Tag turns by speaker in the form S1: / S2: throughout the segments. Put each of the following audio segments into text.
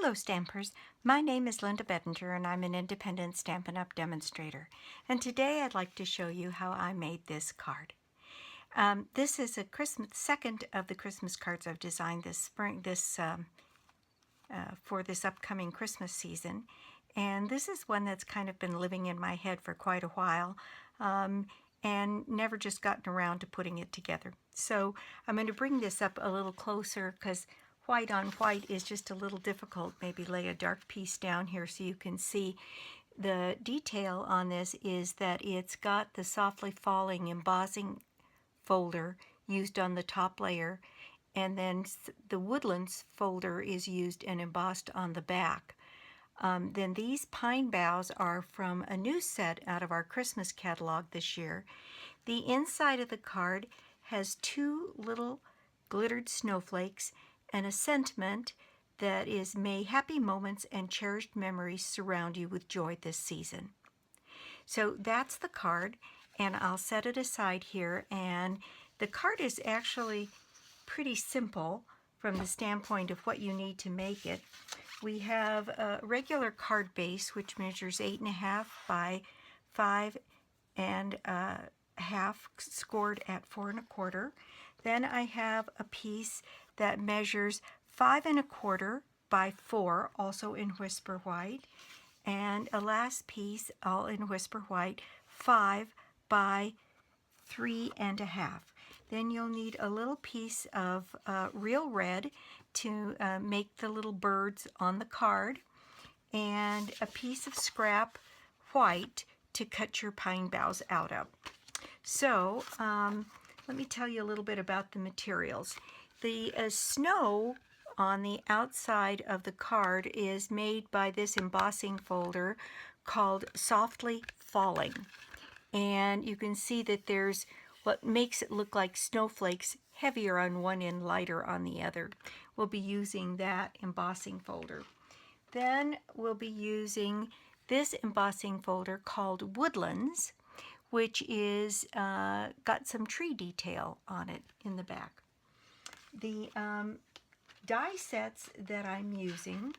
S1: Hello Stampers, my name is Linda Bedinger and I'm an independent Stampin' Up! Demonstrator. And today I'd like to show you how I made this card. This is a second of the Christmas cards I've designed this spring, for this upcoming Christmas season. And this is one that's kind of been living in my head for quite a while and never just gotten around to putting it together. So I'm going to bring this up a little closer because white on white is just a little difficult. Maybe lay a dark piece down here so you can see. The detail on this is that it's got the softly falling embossing folder used on the top layer, and then the Woodlands folder is used and embossed on the back. Then these pine boughs are from a new set out of our Christmas catalog this year. The inside of the card has two little glittered snowflakes and a sentiment that is, "May happy moments and cherished memories surround you with joy this season." So that's the card, and I'll set it aside here. And the card is actually pretty simple from the standpoint of what you need to make it. We have a regular card base, which measures 8.5 by 5.5, scored at 4 1/4. Then I have a piece that measures 5 1/4 by 4, also in Whisper White, and a last piece, all in Whisper White, 5 by 3 1/2. Then you'll need a little piece of real red to make the little birds on the card, and a piece of scrap white to cut your pine boughs out of. So let me tell you a little bit about the materials. The snow on the outside of the card is made by this embossing folder called Softly Falling. And you can see that there's what makes it look like snowflakes, heavier on one end, lighter on the other. We'll be using that embossing folder. Then we'll be using this embossing folder called Woodlands, which is got some tree detail on it in the back. The die sets that I'm using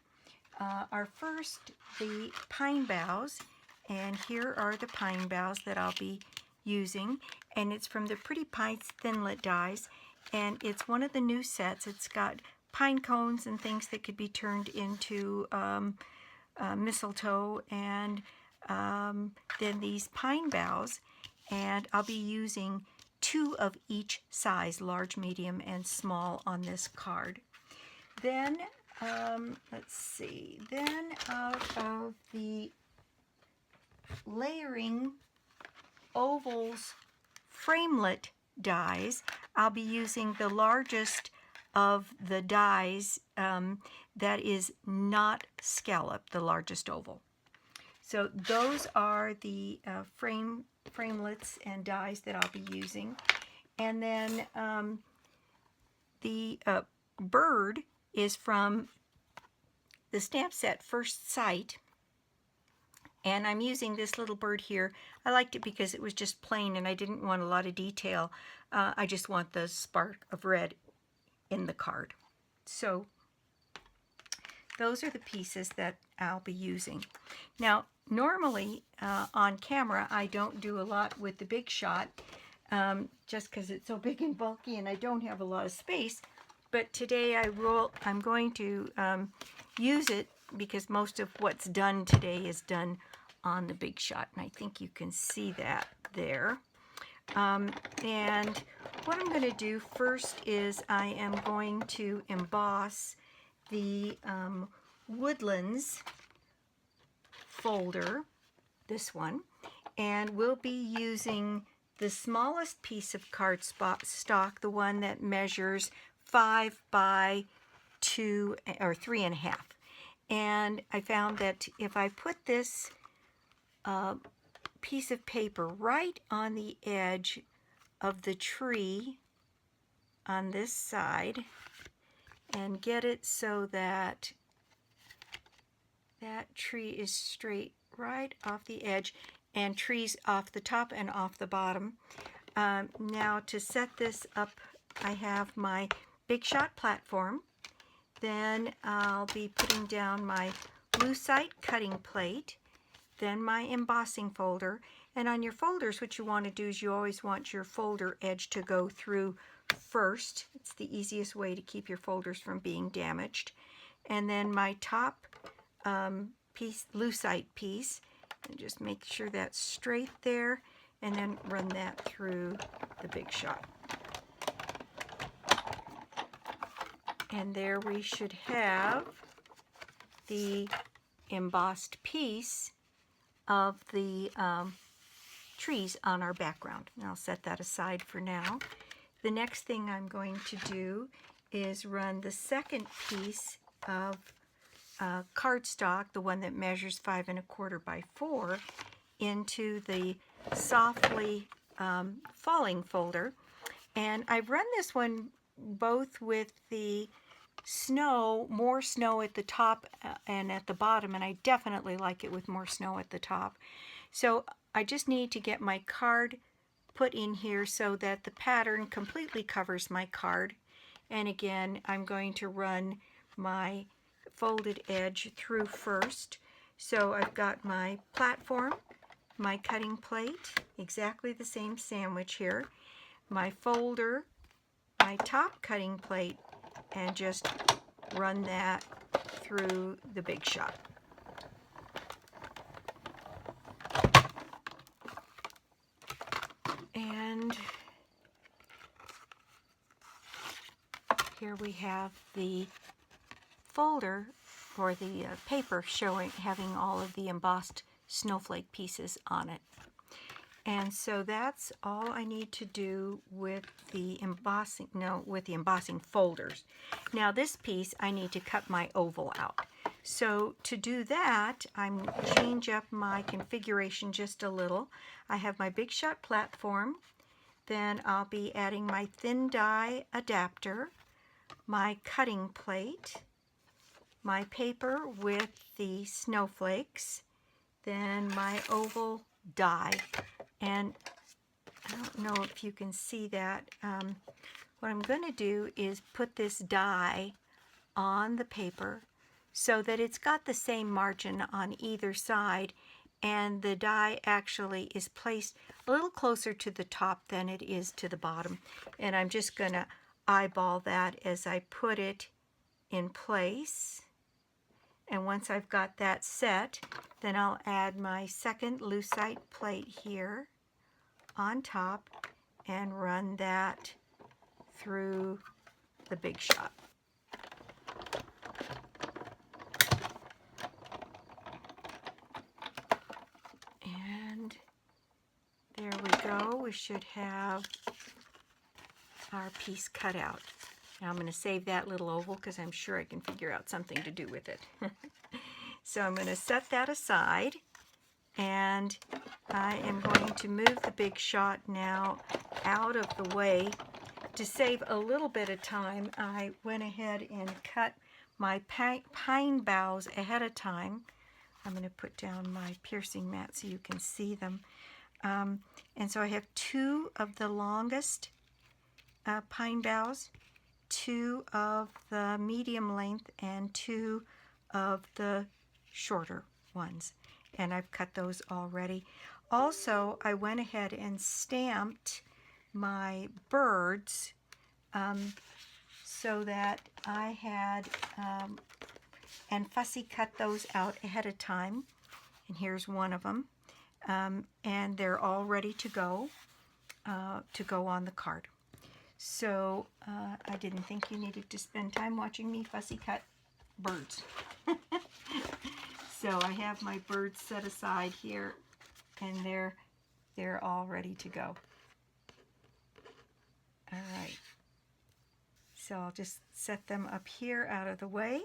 S1: are first the pine boughs, and here are the pine boughs that I'll be using, and it's from the Pretty Pines Thinlit dies, and it's one of the new sets. It's got pine cones and things that could be turned into mistletoe, and then these pine boughs, and I'll be using 2 of each size, large, medium, and small, on this card. Then, let's see, then out of the layering ovals framelit dies, I'll be using the largest of the dies that is not scalloped, the largest oval. So those are the framelits and dies that I'll be using. And then the bird is from the stamp set First Sight, and I'm using this little bird here. I liked it because it was just plain and I didn't want a lot of detail. I just want the spark of red in the card. So those are the pieces that I'll be using. Now, normally on camera I don't do a lot with the Big Shot, just because it's so big and bulky and I don't have a lot of space. But today I'm going to use it because most of what's done today is done on the Big Shot, and I think you can see that there. And what I'm going to do first is I am going to emboss the Woodlands folder, this one, and we'll be using the smallest piece of cardstock, the one that measures 5 by 2 or 3 1/2. And I found that if I put this piece of paper right on the edge of the tree on this side and get it so that that tree is straight right off the edge and trees off the top and off the bottom. Now to set this up, I have my Big Shot platform Then I'll be putting down my lucite cutting plate, then my embossing folder. And on your folders, what you want to do is you always want your folder edge to go through first. It's the easiest way to keep your folders from being damaged. And then my top piece, lucite piece, and just make sure that's straight there, and then run that through the Big Shot. And there we should have the embossed piece of the trees on our background. And I'll set that aside for now. The next thing I'm going to do is run the second piece of cardstock, the one that measures 5 1/4 by 4, into the softly falling folder. And I've run this one both with the snow, more snow at the top and at the bottom, and I definitely like it with more snow at the top. So I just need to get my card put in here so that the pattern completely covers my card. And again, I'm going to run my folded edge through first. So I've got my platform, my cutting plate, exactly the same sandwich here, my folder, my top cutting plate, and just run that through the Big Shot. And here we have the folder, or the paper having all of the embossed snowflake pieces on it. And so that's all I need to do with the embossing folders. Now this piece, I need to cut my oval out. So to do that, I'm change up my configuration just a little. I have my Big Shot platform, then I'll be adding my thin die adapter, my cutting plate, my paper with the snowflakes, then my oval die. And I don't know if you can see that. What I'm going to do is put this die on the paper so that it's got the same margin on either side, and the die actually is placed a little closer to the top than it is to the bottom. And I'm just going to eyeball that as I put it in place. And once I've got that set, then I'll add my second lucite plate here on top and run that through the Big Shot. And there we go. We should have our piece cut out. Now I'm going to save that little oval because I'm sure I can figure out something to do with it. So I'm going to set that aside, and I am going to move the Big Shot now out of the way. To save a little bit of time, I went ahead and cut my pine boughs ahead of time. I'm going to put down my piercing mat so you can see them. And so I have 2 of the longest pine boughs, 2 of the medium length, and 2 of the shorter ones. And I've cut those already. Also, I went ahead and stamped my birds so that I had, and fussy cut those out ahead of time. And here's one of them. And they're all ready to go on the card. So I didn't think you needed to spend time watching me fussy cut birds. So I have my birds set aside here, and they're all ready to go. All right. So I'll just set them up here out of the way.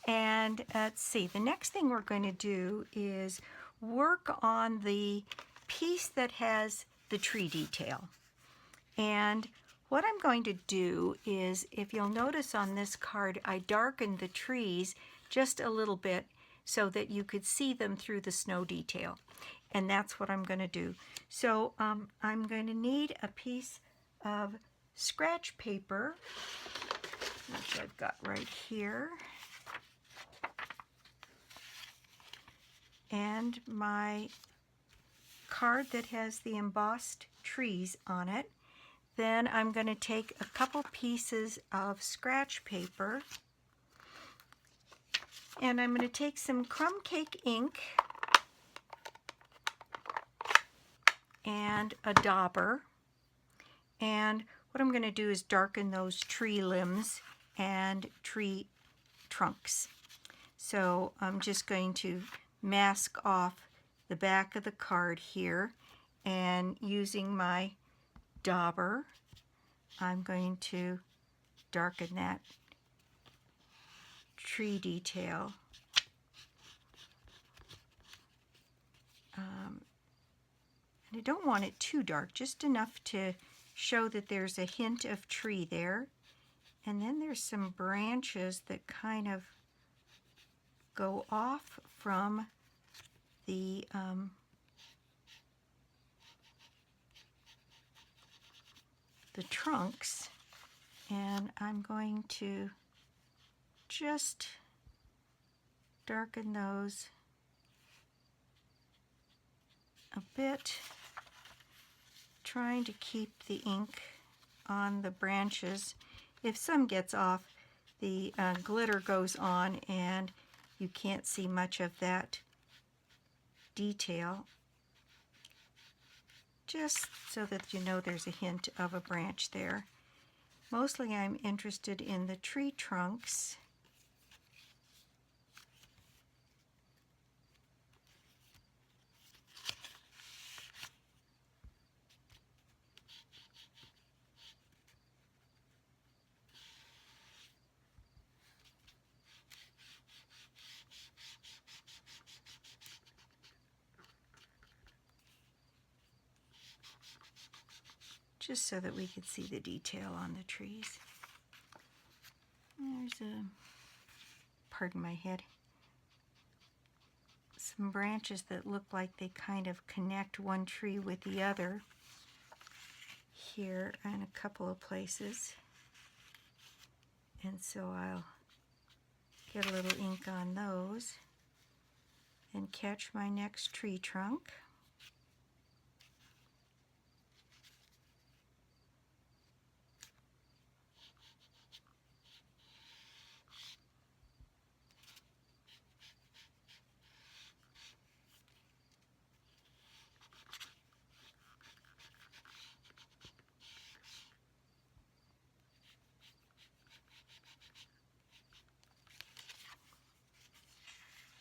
S1: And let's see, the next thing we're going to do is work on the piece that has the tree detail. And what I'm going to do is, if you'll notice on this card, I darkened the trees just a little bit so that you could see them through the snow detail. And that's what I'm going to do. So I'm going to need a piece of scratch paper, which I've got right here, and my card that has the embossed trees on it. Then I'm going to take a couple pieces of scratch paper, and I'm going to take some crumb cake ink and a dauber, and what I'm going to do is darken those tree limbs and tree trunks. So I'm just going to mask off the back of the card here, and using my dauber, I'm going to darken that tree detail. And I don't want it too dark, just enough to show that there's a hint of tree there. And then there's some branches that kind of go off from the trunks, and I'm going to just darken those a bit, trying to keep the ink on the branches. If some gets off, the glitter goes on and you can't see much of that detail, just so that you know there's a hint of a branch there. Mostly I'm interested in the tree trunks. Just so that we could see the detail on the trees. There's pardon my head, some branches that look like they kind of connect one tree with the other here in a couple of places. And so I'll get a little ink on those and catch my next tree trunk.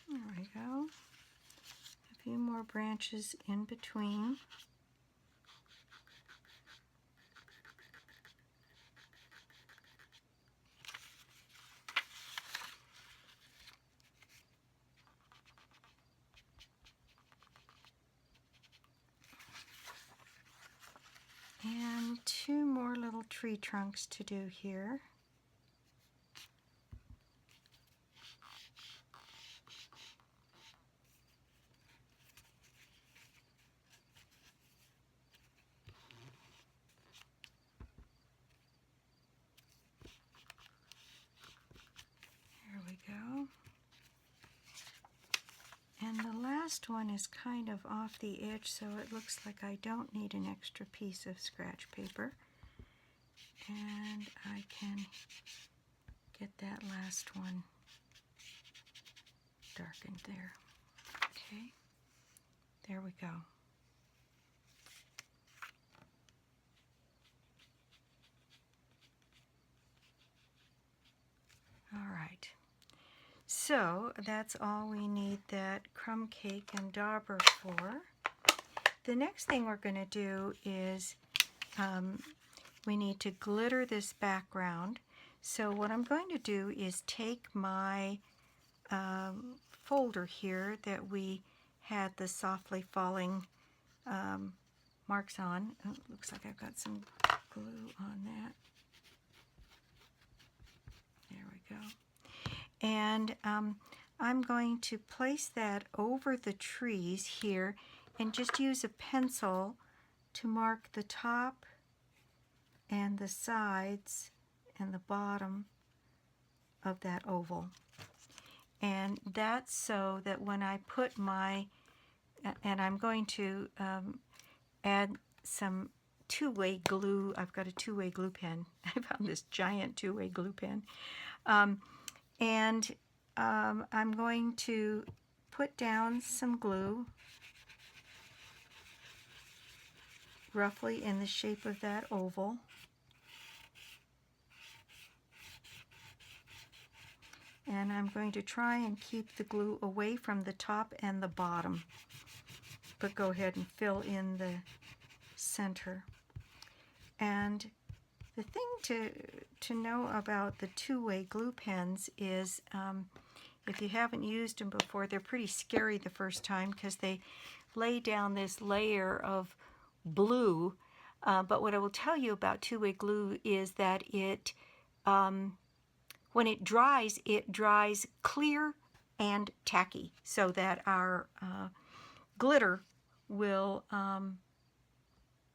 S1: There we go. A few more branches in between. And two more little tree trunks to do here. Go. And the last one is kind of off the edge, so it looks like I don't need an extra piece of scratch paper. And I can get that last one darkened there. Okay, there we go. All right. So that's all we need that crumb cake and dauber for. The next thing we're going to do is we need to glitter this background. So what I'm going to do is take my folder here that we had the softly falling marks on. Oh, it looks like I've got some glue on that. There we go. And I'm going to place that over the trees here and just use a pencil to mark the top and the sides and the bottom of that oval. And that's so that when I put my, and I'm going to add some two-way glue. I've got a two-way glue pen. I found this giant two-way glue pen. I'm going to put down some glue roughly in the shape of that oval. And I'm going to try and keep the glue away from the top and the bottom, but go ahead and fill in the center. And the thing to know about the two-way glue pens is if you haven't used them before, they're pretty scary the first time because they lay down this layer of blue. But what I will tell you about two-way glue is that it, when it dries clear and tacky, so that our glitter will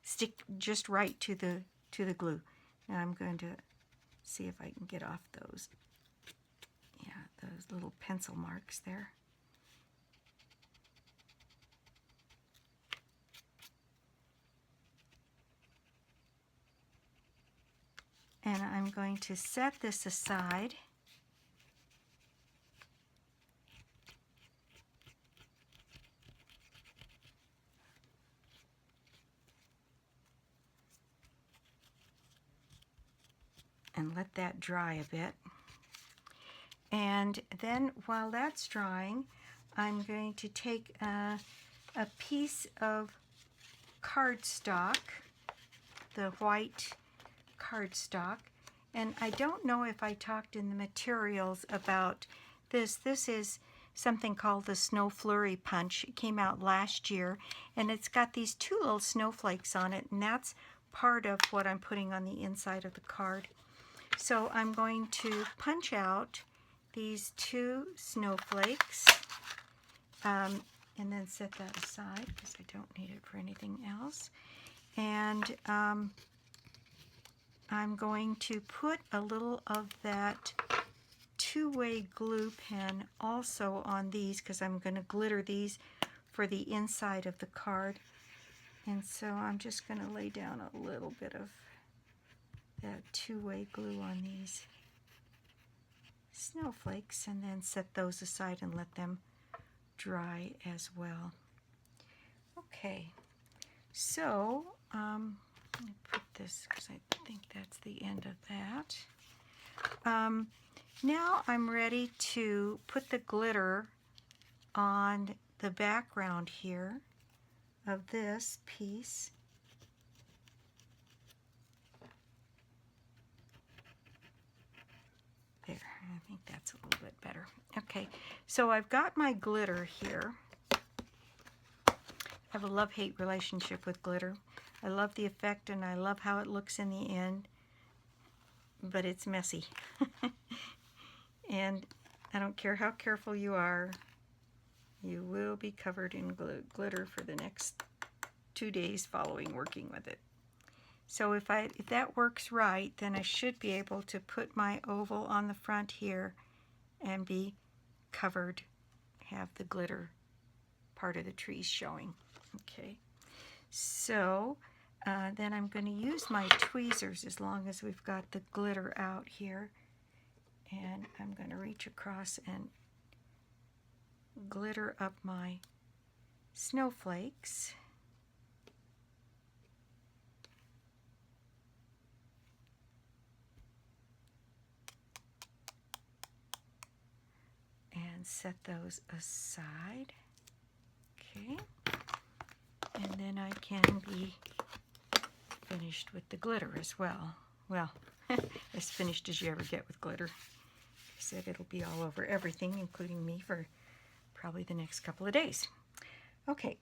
S1: stick just right to the glue. Now I'm going to see if I can get off those, those little pencil marks there. And I'm going to set this aside. And let that dry a bit. And then while that's drying, I'm going to take a piece of cardstock, the white cardstock, and I don't know if I talked in the materials about this. This is something called the Snow Flurry Punch. It came out last year, and it's got these two little snowflakes on it, and that's part of what I'm putting on the inside of the card. So I'm going to punch out these two snowflakes and then set that aside because I don't need it for anything else. And I'm going to put a little of that two-way glue pen also on these because I'm going to glitter these for the inside of the card. And so I'm just going to lay down a little bit of that two-way glue on these snowflakes and then set those aside and let them dry as well. Okay, so let me put this because I think that's the end of that. Now I'm ready to put the glitter on the background here of this piece. There, I think that's a little bit better. Okay, so I've got my glitter here. I have a love-hate relationship with glitter. I love the effect and I love how it looks in the end, but it's messy. And I don't care how careful you are, you will be covered in glitter for the next 2 days following working with it. So if that works right, then I should be able to put my oval on the front here and be covered, have the glitter part of the trees showing. Okay, so then I'm going to use my tweezers as long as we've got the glitter out here, and I'm going to reach across and glitter up my snowflakes. And set those aside. Okay, and then I can be finished with the glitter as well. Well, as finished as you ever get with glitter. I said it'll be all over everything, including me, for probably the next couple of days. Okay,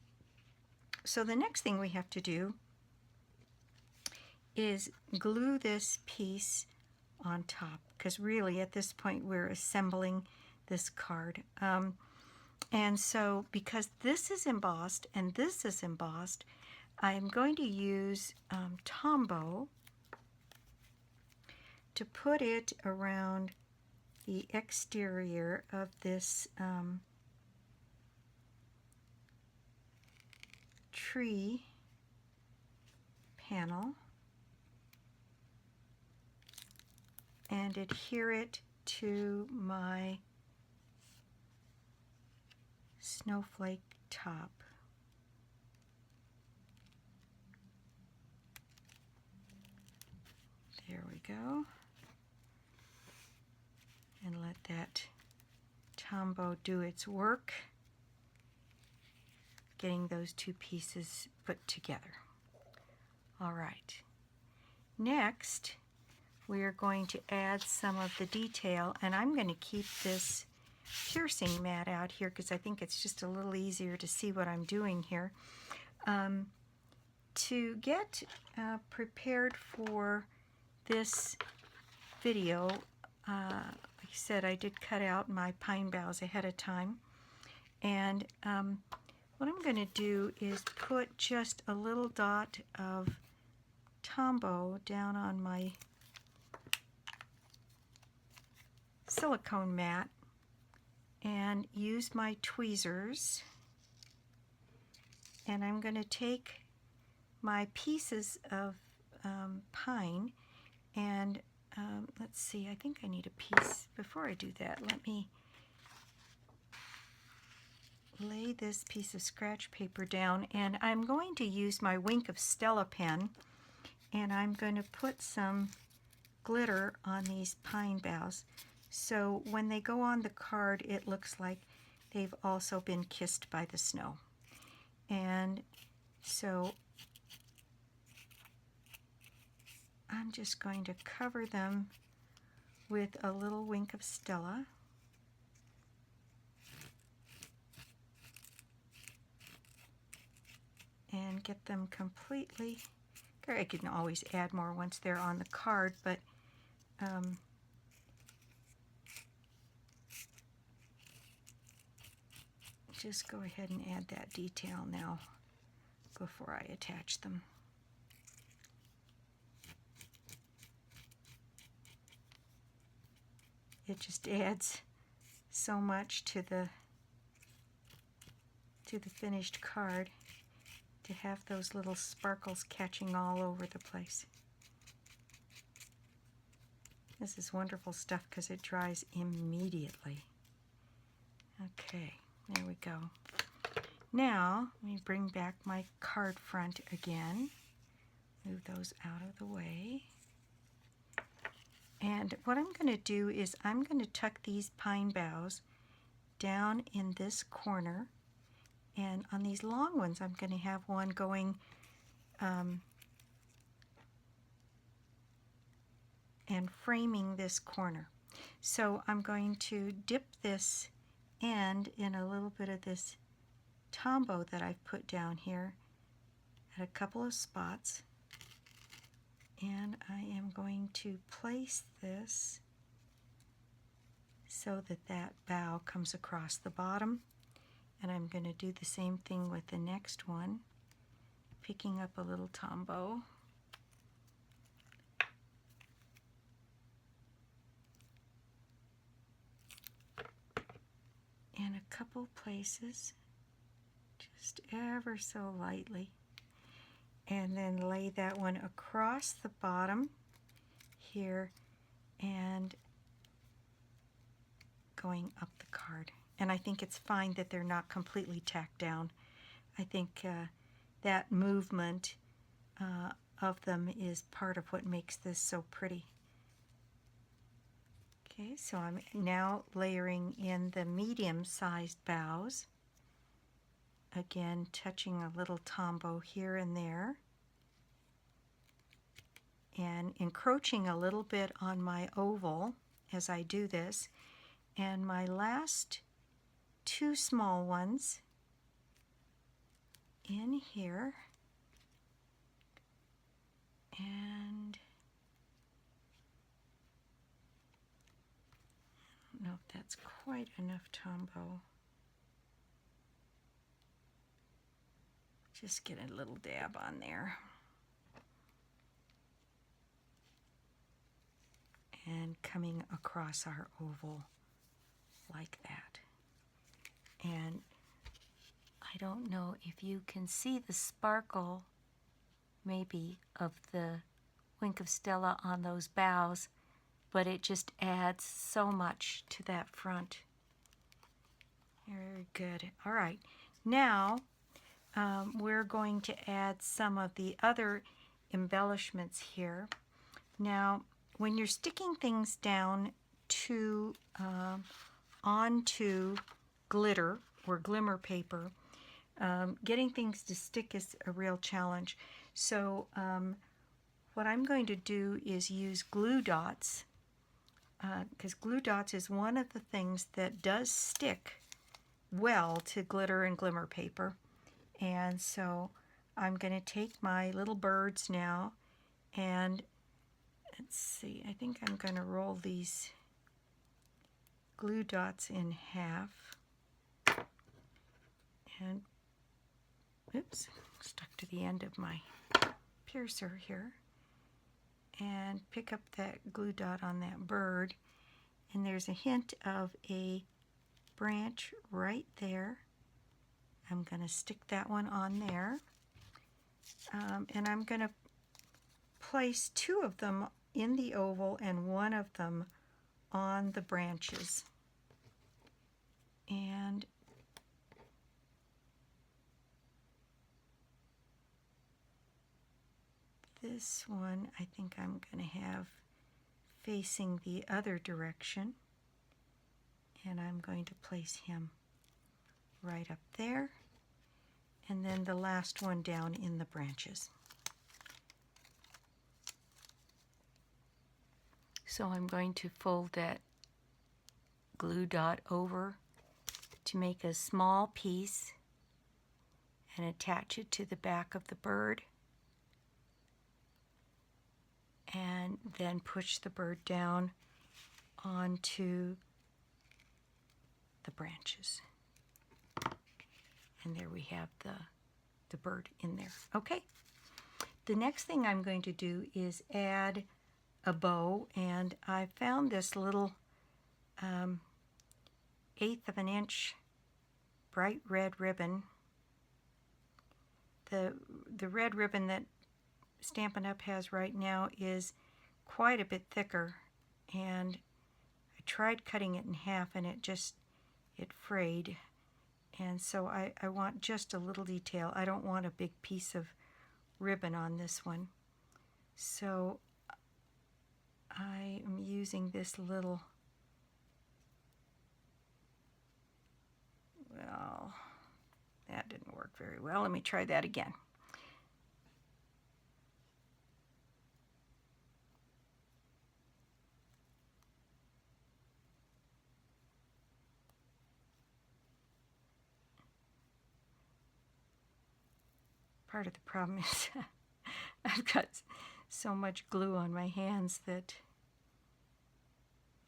S1: so the next thing we have to do is glue this piece on top, because really at this point we're assembling this card. And so because this is embossed and this is embossed, I'm going to use Tombow to put it around the exterior of this tree panel and adhere it to my snowflake top. There we go. And let that Tombow do its work, getting those two pieces put together. All right. Next, we are going to add some of the detail, and I'm going to keep this piercing mat out here because I think it's just a little easier to see what I'm doing here. To get prepared for this video, like I said, I did cut out my pine boughs ahead of time, and what I'm going to do is put just a little dot of Tombow down on my silicone mat and use my tweezers, and I'm going to take my pieces of pine and let's see, I think I need a piece. Before I do that, let me lay this piece of scratch paper down, and I'm going to use my Wink of Stella pen, and I'm going to put some glitter on these pine boughs. So when they go on the card, it looks like they've also been kissed by the snow. And so I'm just going to cover them with a little Wink of Stella. And get them completely, I can always add more once they're on the card, but just go ahead and add that detail now before I attach them. It just adds so much to the finished card to have those little sparkles catching all over the place. This is wonderful stuff because it dries immediately. Okay, there we go. Now, let me bring back my card front again. Move those out of the way. And what I'm going to do is I'm going to tuck these pine boughs down in this corner. And on these long ones, I'm going to have one going and framing this corner. So I'm going to dip this end in a little bit of this Tombow that I've put down here at a couple of spots. And I am going to place this so that that bough comes across the bottom. And I'm going to do the same thing with the next one, picking up a little Tombow. In a couple places, just ever so lightly. And then lay that one across the bottom here and going up the card. And I think it's fine that they're not completely tacked down. I think that movement of them is part of what makes this so pretty. Okay, so I'm now layering in the medium-sized boughs. Again, touching a little Tombow here and there. And encroaching a little bit on my oval as I do this. And my last two small ones in here. And I don't know if that's quite enough Tombow. Just get a little dab on there. and coming across our oval like that. And I don't know if you can see the sparkle maybe of the Wink of Stella on those bows, but it just adds so much to that front. Very good. All right, now we're going to add some of the other embellishments here. Now, when you're sticking things down to onto glitter or glimmer paper, getting things to stick is a real challenge. So what I'm going to do is use glue dots, because glue dots is one of the things that does stick well to glitter and glimmer paper. And so I'm going to take my little birds now, and let's see, I think I'm going to roll these glue dots in half. And, oops, stuck to the end of my piercer here. And pick up that glue dot on that bird. And there's a hint of a branch right there. I'm going to stick that one on there. And I'm going to place two of them in the oval and one of them on the branches. And this one I think I'm going to have facing the other direction. And I'm going to place him right up there. And then the last one down in the branches. So I'm going to fold that glue dot over to make a small piece and attach it to the back of the bird, and then push the bird down onto the branches. And there we have the bird in there. Okay. The next thing I'm going to do is add a bow, and I found this little 1/8 of an inch bright red ribbon. The red ribbon that Stampin' Up! Has right now is quite a bit thicker, and I tried cutting it in half and it frayed. And so I want just a little detail. I don't want a big piece of ribbon on this one. So I am using this little, well, that didn't work very well. Let me try that again. Part of the problem is I've got so much glue on my hands that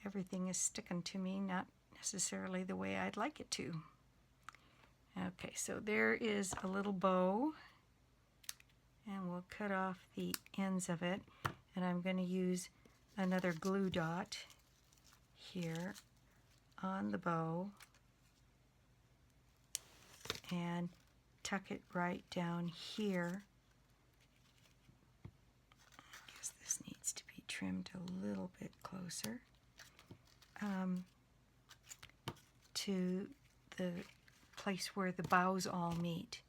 S1: everything is sticking to me, not necessarily the way I'd like it to. Okay, so there is a little bow, and we'll cut off the ends of it, and I'm going to use another glue dot here on the bow and tuck it right down here. I guess this needs to be trimmed a little bit closer to the place where the bows all meet.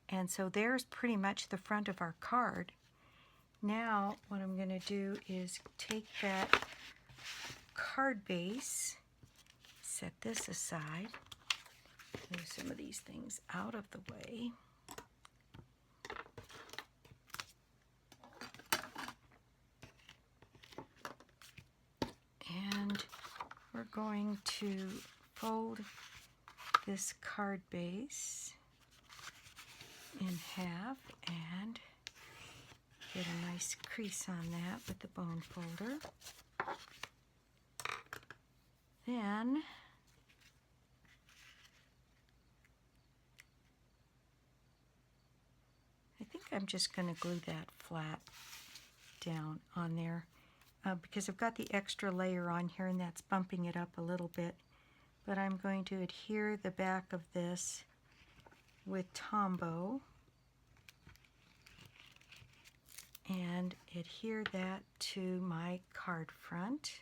S1: And so there's pretty much the front of our card. Now what I'm going to do is take that card base, set this aside, move some of these things out of the way. And we're going to fold this card base in half and get a nice crease on that with the bone folder. Then I think I'm just going to glue that flat down on there, because I've got the extra layer on here and that's bumping it up a little bit. But I'm going to adhere the back of this with Tombow and adhere that to my card front.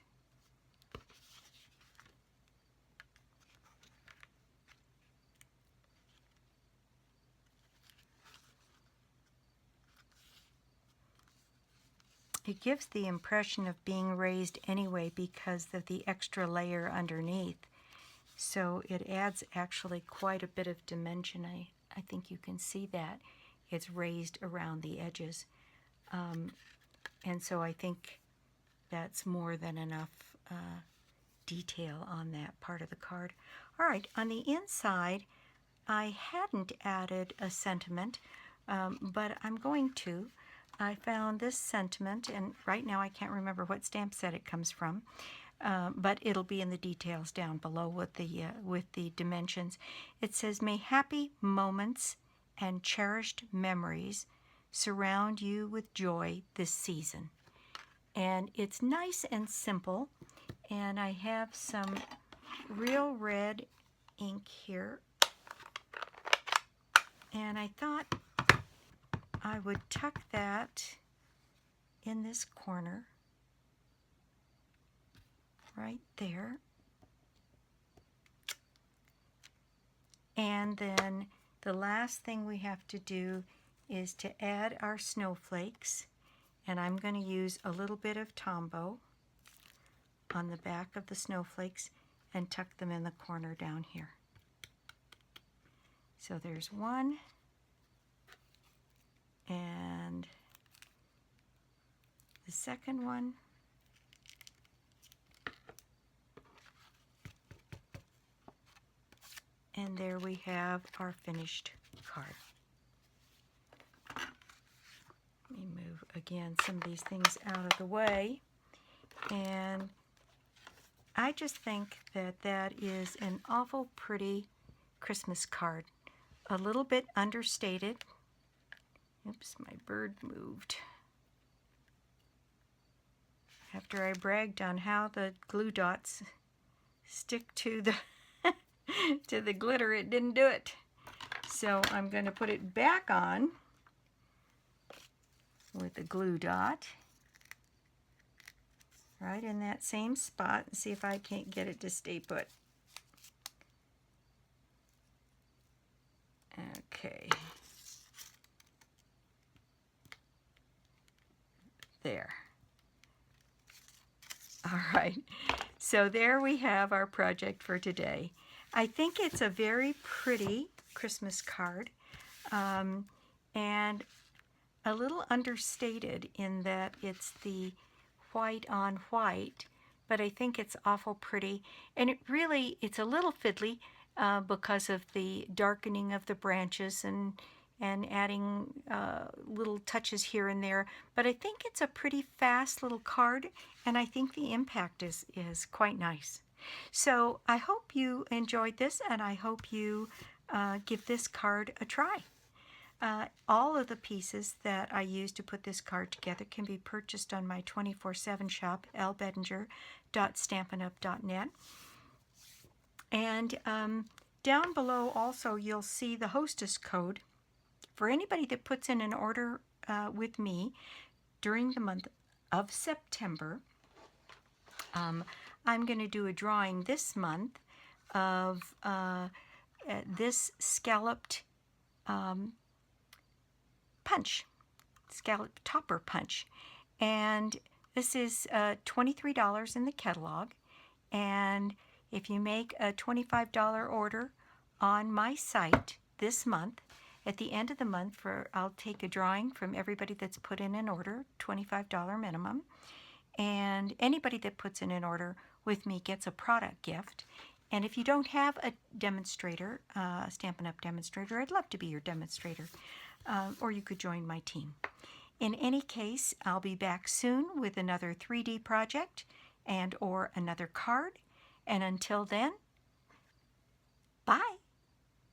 S1: It gives the impression of being raised anyway because of the extra layer underneath. So it adds actually quite a bit of dimension. I think you can see that. It's raised around the edges. And so I think that's more than enough detail on that part of the card. All right, on the inside, I hadn't added a sentiment, but I'm going to. I found this sentiment, and right now I can't remember what stamp set it comes from, but it'll be in the details down below with the dimensions. It says, "May happy moments and cherished memories surround you with joy this season." And it's nice and simple, and I have some real red ink here, and I thought I would tuck that in this corner right there. And then the last thing we have to do is to add our snowflakes, and I'm going to use a little bit of Tombow on the back of the snowflakes and tuck them in the corner down here. So there's one, and the second one, and there we have our finished card. Let me move again some of these things out of the way, and I just think that that is an awful pretty Christmas card. A little bit understated. Oops, my bird moved. After I bragged on how the glue dots stick to the to the glitter, it didn't do it. So I'm going to put it back on with the glue dot right in that same spot and see if I can't get it to stay put. Okay. There. All right. So there we have our project for today. I think it's a very pretty Christmas card, and a little understated in that it's the white on white, but I think it's awful pretty. And it's a little fiddly because of the darkening of the branches and adding little touches here and there. But I think it's a pretty fast little card, and I think the impact is quite nice. So I hope you enjoyed this, and I hope you give this card a try. All of the pieces that I used to put this card together can be purchased on my 24/7 shop, lbedinger.stampinup.net. And down below also you'll see the hostess code. For anybody that puts in an order with me during the month of September, I'm going to do a drawing this month of this Scalloped Punch, Scalloped Topper Punch. And this is $23 in the catalog. And if you make a $25 order on my site this month, at the end of the month, I'll take a drawing from everybody that's put in an order, $25 minimum. And anybody that puts in an order with me gets a product gift. And if you don't have a demonstrator, Stampin' Up! Demonstrator, I'd love to be your demonstrator. Or you could join my team. In any case, I'll be back soon with another 3D project and or another card. And until then, bye.